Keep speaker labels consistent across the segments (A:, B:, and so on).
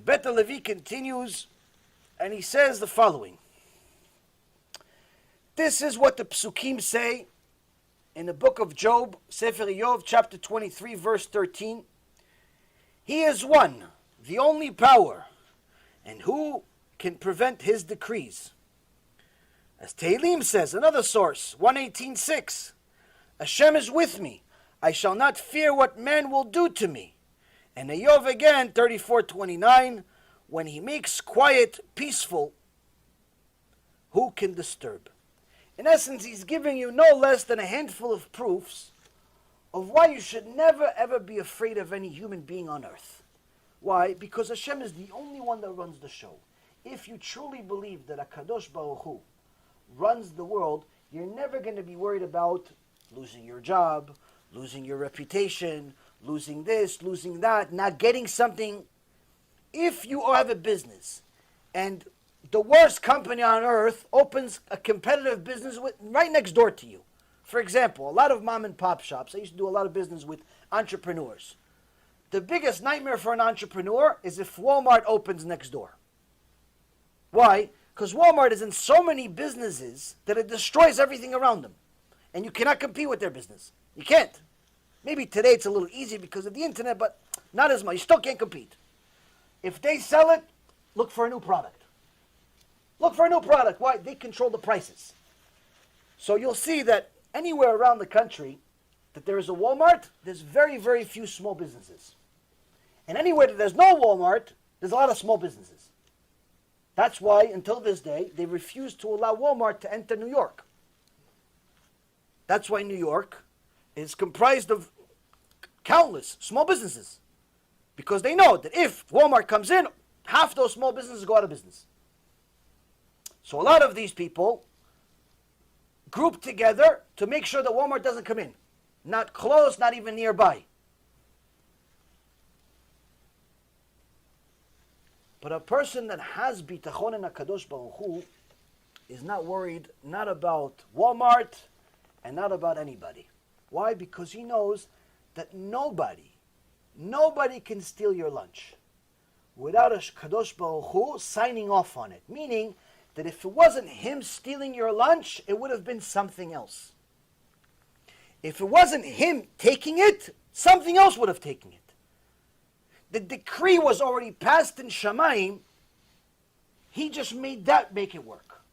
A: Bet Levi continues, and he says the following. This is what the Psukim say in the book of Job, Sefer Yov, chapter 23, verse 13. He is one, the only power, and who can prevent his decrees? As Tehillim says, another source, 118:6, HaShem is with me. I shall not fear what man will do to me. And Yov again, 34:29, when he makes quiet, peaceful, who can disturb? In essence, he's giving you no less than a handful of proofs of why you should never ever be afraid of any human being on earth. Why? Because Hashem is the only one that runs the show. If you truly believe that HaKadosh Baruch Hu runs the world, you're never going to be worried about losing your job, losing your reputation, losing this, losing that, not getting something. If you have a business and the worst company on earth opens a competitive business right next door to you. For example, a lot of mom and pop shops, I used to do a lot of business with entrepreneurs. The biggest nightmare for an entrepreneur is if Walmart opens next door. Why? Because Walmart is in so many businesses that it destroys everything around them. And you cannot compete with their business. You can't. Maybe today it's a little easy because of the internet, but not as much. You still can't compete. If they sell it, look for a new product. Look for a new product. Why? They control the prices. So you'll see that anywhere around the country that there is a Walmart, there's very, very few small businesses. And anywhere that there's no Walmart, there's a lot of small businesses. That's why, until this day, they refuse to allow Walmart to enter New York. That's why New York is comprised of countless small businesses. Because they know that if Walmart comes in, half those small businesses go out of business. So a lot of these people group together to make sure that Walmart doesn't come in. Not close, not even nearby. But a person that has Bitachon in HaKadosh Baruch Hu is not worried, not about Walmart and not about anybody. Why? Because he knows that nobody can steal your lunch without a Kadosh Baruch Hu signing off on it. Meaning that if it wasn't him stealing your lunch, it would have been something else. If it wasn't him taking it, something else would have taken it. The decree was already passed in Shamayim. He just made that make it work.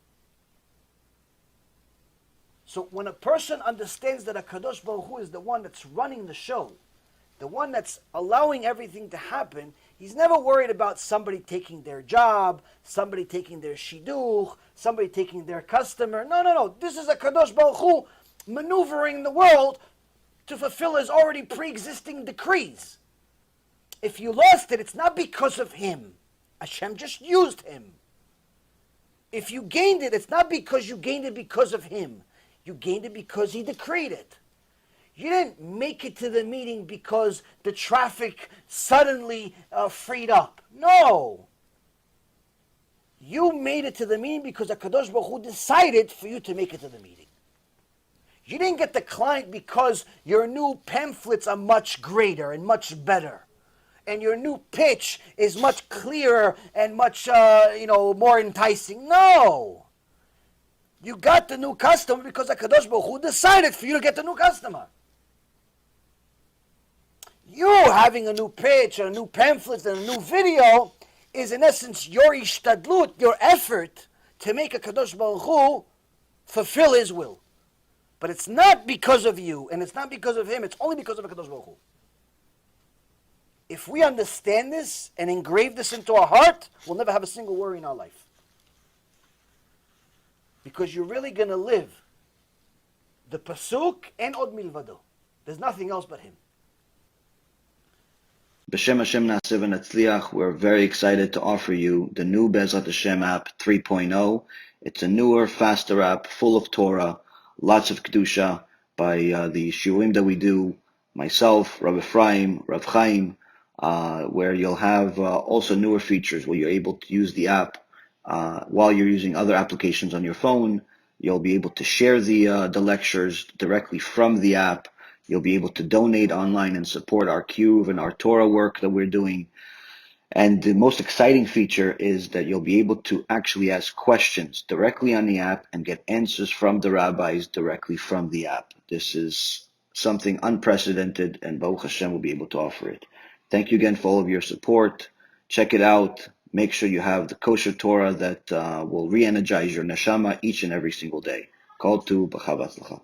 A: So when a person understands that HaKadosh Baruch Hu is the one that's running the show, the one that's allowing everything to happen, he's never worried about somebody taking their job, somebody taking their shidduch, somebody taking their customer. No. This is HaKadosh Baruch Hu maneuvering the world to fulfill his already pre-existing decrees. If you lost it, it's not because of him. Hashem just used him. If you gained it, it's not because you gained it because of him. You gained it because he decreed it. You didn't make it to the meeting because the traffic suddenly freed up. No. You made it to the meeting because HaKadosh Baruch Hu decided for you to make it to the meeting. You didn't get the client because your new pamphlets are much greater and much better. And your new pitch is much clearer and much more enticing. No. You got the new customer because HaKadosh Baruch Hu decided for you to get the new customer. You having a new pitch, a new pamphlet, and a new video is in essence your ishtadlut, your effort to make HaKadosh Baruch Hu fulfill his will. But it's not because of you, and it's not because of him, it's only because of HaKadosh Baruch Hu. If we understand this and engrave this into our heart, we'll never have a single worry in our life. Because you're really going to live the pasuk and od milvado. There's nothing else but him.
B: B'Shem Hashem Na'aseh v'Natzliach, we're very excited to offer you the new Be'ezrat Hashem app 3.0. It's a newer, faster app, full of Torah, lots of Kedusha by the shiurim that we do, myself, Rav Ephraim, Rav Chaim, where you'll have also newer features where you're able to use the app while you're using other applications on your phone. You'll be able to share the lectures directly from the app. You'll be able to donate online and support our Kiruv and our Torah work that we're doing. And the most exciting feature is that you'll be able to actually ask questions directly on the app and get answers from the rabbis directly from the app. This is something unprecedented, and Baruch Hashem will be able to offer it. Thank you again for all of your support. Check it out. Make sure you have the kosher Torah that will re-energize your neshama each and every single day. Call to B'chavatzlacha.